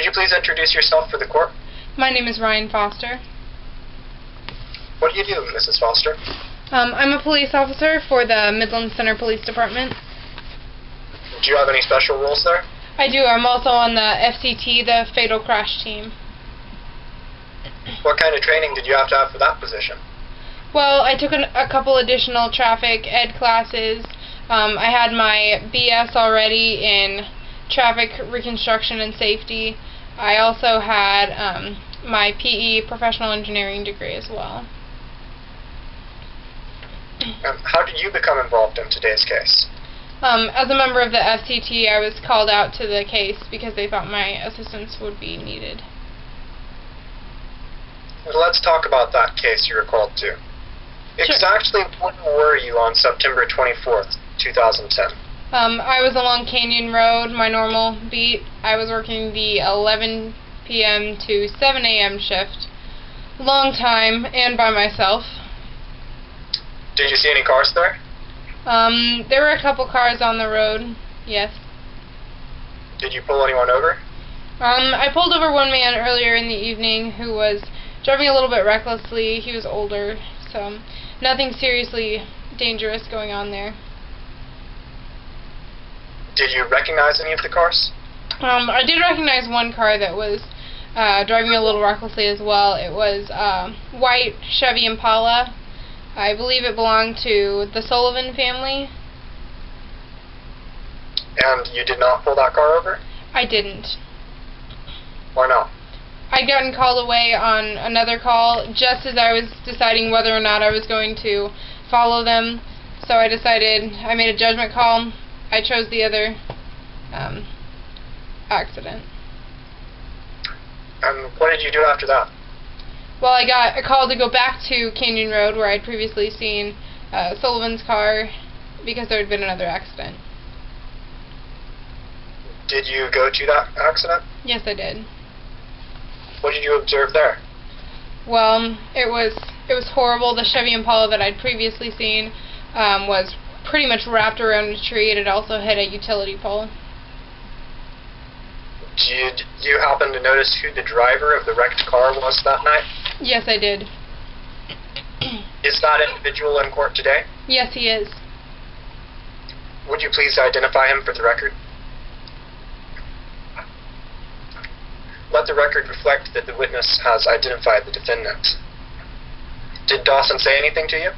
you please introduce yourself for the court? My name is Ryan Foster. What do you do, Mrs. Foster? I'm a police officer for the Midland Center Police Department. Do you have any special roles there? I do. I'm also on the FCT, the Fatal Crash Team. What kind of training did you have to have for that position? Well, I took a couple additional traffic ed classes. I had my BS already in traffic reconstruction and safety. I also had my PE, professional engineering degree as well. How did you become involved in today's case? As a member of the FCT, I was called out to the case because they thought my assistance would be needed. Let's talk about that case you were called to. Sure. Exactly when were you on September 24th, 2010? I was along Canyon Road, my normal beat. I was working the 11 p.m. to 7 a.m. shift. Long time, and by myself. Did you see any cars there? There were a couple cars on the road, yes. Did you pull anyone over? I pulled over one man earlier in the evening who was driving a little bit recklessly. He was older, so nothing seriously dangerous going on there. Did you recognize any of the cars? I did recognize one car that was driving a little recklessly as well. It was a white Chevy Impala. I believe it belonged to the Sullivan family. And you did not pull that car over? I didn't. Why not? I'd gotten called away on another call just as I was deciding whether or not I was going to follow them. So I decided, I made a judgment call. I chose the other accident. And what did you do after that? Well, I got a call to go back to Canyon Road where I'd previously seen Sullivan's car because there had been another accident. Did you go to that accident? Yes, I did. What did you observe there? Well, it was horrible. The Chevy Impala that I'd previously seen was pretty much wrapped around a tree, and it also hit a utility pole. Did you happen to notice who the driver of the wrecked car was that night? Yes, I did. Is that individual in court today? Yes, he is. Would you please identify him for the record? Let the record reflect that the witness has identified the defendant. Did Dawson say anything to you?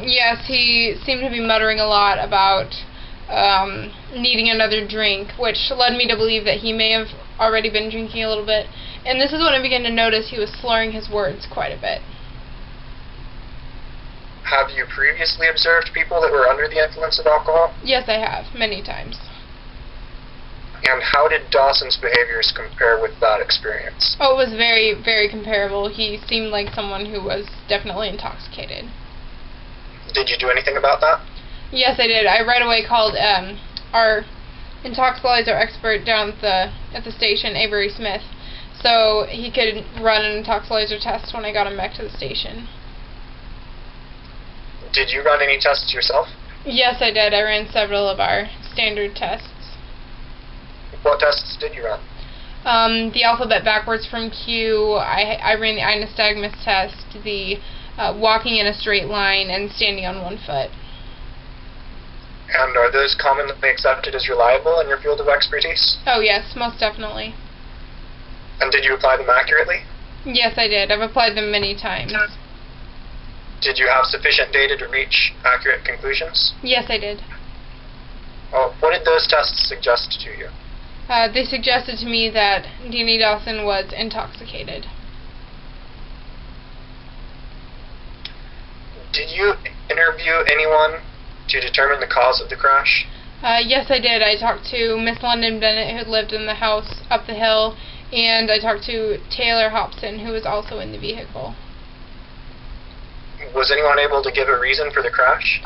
Yes, he seemed to be muttering a lot about needing another drink, which led me to believe that he may have already been drinking a little bit. And this is when I began to notice he was slurring his words quite a bit. Have you previously observed people that were under the influence of alcohol? Yes, I have, many times. And how did Dawson's behaviors compare with that experience? Oh, it was very, very comparable. He seemed like someone who was definitely intoxicated. Did you do anything about that? Yes, I did. I right away called our intoxicalizer expert down at the station, Avery Smith, so he could run an intoxicalizer test when I got him back to the station. Did you run any tests yourself? Yes, I did. I ran several of our standard tests. What tests did you run? The alphabet backwards from Q. I ran the nystagmus test, the walking in a straight line, and standing on one foot. And are those commonly accepted as reliable in your field of expertise? Oh yes, most definitely. And did you apply them accurately? Yes, I did. I've applied them many times. Did you have sufficient data to reach accurate conclusions? Yes, I did. What did those tests suggest to you? They suggested to me that Deanie Dawson was intoxicated. Did you interview anyone to determine the cause of the crash? Yes, I did. I talked to Miss London Bennett, who lived in the house up the hill, and I talked to Taylor Hobson, who was also in the vehicle. Was anyone able to give a reason for the crash?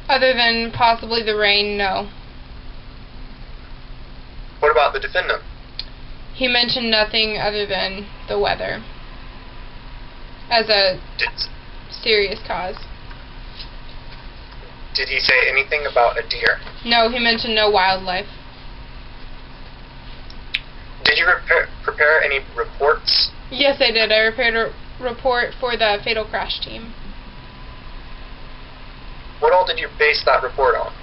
Other than possibly the rain, no. What about the defendant? He mentioned nothing other than the weather as a serious cause. Did he say anything about a deer? No, he mentioned no wildlife. Did Did you prepare any reports? Yes, I did. I prepared a report for the Fatal Crash team. What all did you base that report on?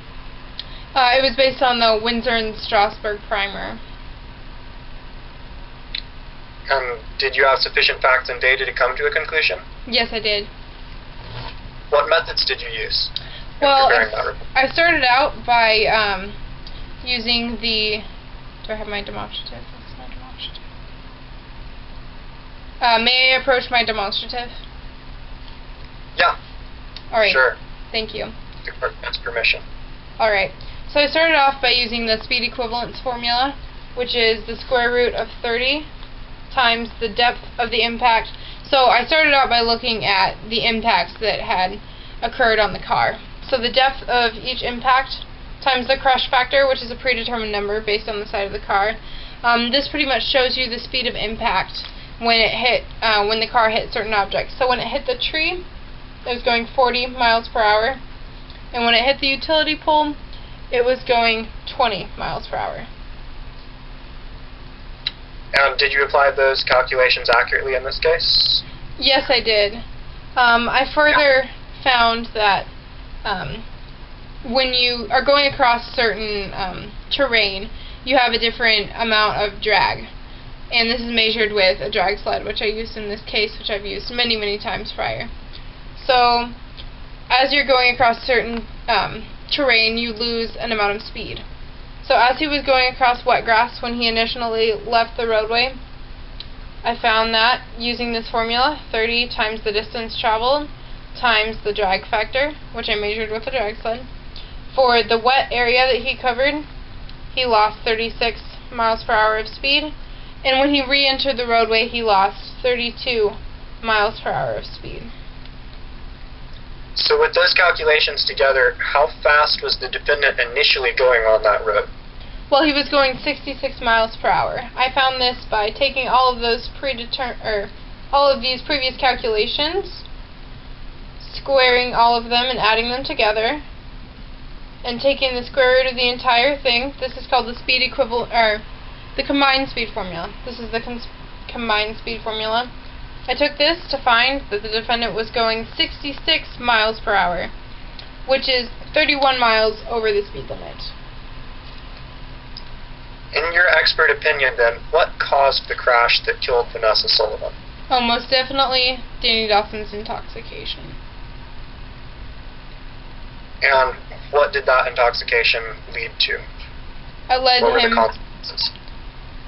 It was based on the Windsor and Strasbourg primer. Did you have sufficient facts and data to come to a conclusion? Yes, I did. What methods did you use in Well, preparing that report? I started out by using the... Do I have my demonstrative? What's my demonstrative? May I approach my demonstrative? Yeah. Alright. Sure. Thank you. That's permission. Alright. So I started off by using the speed equivalence formula, which is the square root of 30 times the depth of the impact. So I started out by looking at the impacts that had occurred on the car. So the depth of each impact times the crush factor, which is a predetermined number based on the side of the car. This pretty much shows you the speed of impact when the car hit certain objects. So when it hit the tree, it was going 40 miles per hour, and when it hit the utility pole, it was going 20 miles per hour. And did you apply those calculations accurately in this case? Yes, I did. I further found that when you are going across certain terrain, you have a different amount of drag. And this is measured with a drag sled, which I used in this case, which I've used many, many times prior. So, as you're going across certain terrain, you lose an amount of speed. So as he was going across wet grass when he initially left the roadway, I found that using this formula, 30 times the distance traveled times the drag factor, which I measured with a drag sled, for the wet area that he covered, he lost 36 miles per hour of speed, and when he re-entered the roadway, he lost 32 miles per hour of speed. So with those calculations together, how fast was the defendant initially going on that road? Well, he was going 66 miles per hour. I found this by taking all of those these previous calculations, squaring all of them and adding them together, and taking the square root of the entire thing. This is called the speed equivalent, or the combined speed formula. This is the combined speed formula. I took this to find that the defendant was going 66 miles per hour, which is 31 miles over the speed limit. In your expert opinion, then, what caused the crash that killed Vanessa Sullivan? Oh, most definitely Danny Dawson's intoxication. And what did that intoxication lead to? It led What were him... the consequences?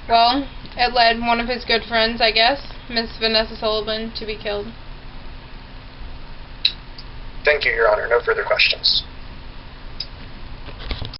Well, it led one of his good friends, I guess, Miss Vanessa Sullivan, to be killed. Thank you, Your Honor. No further questions.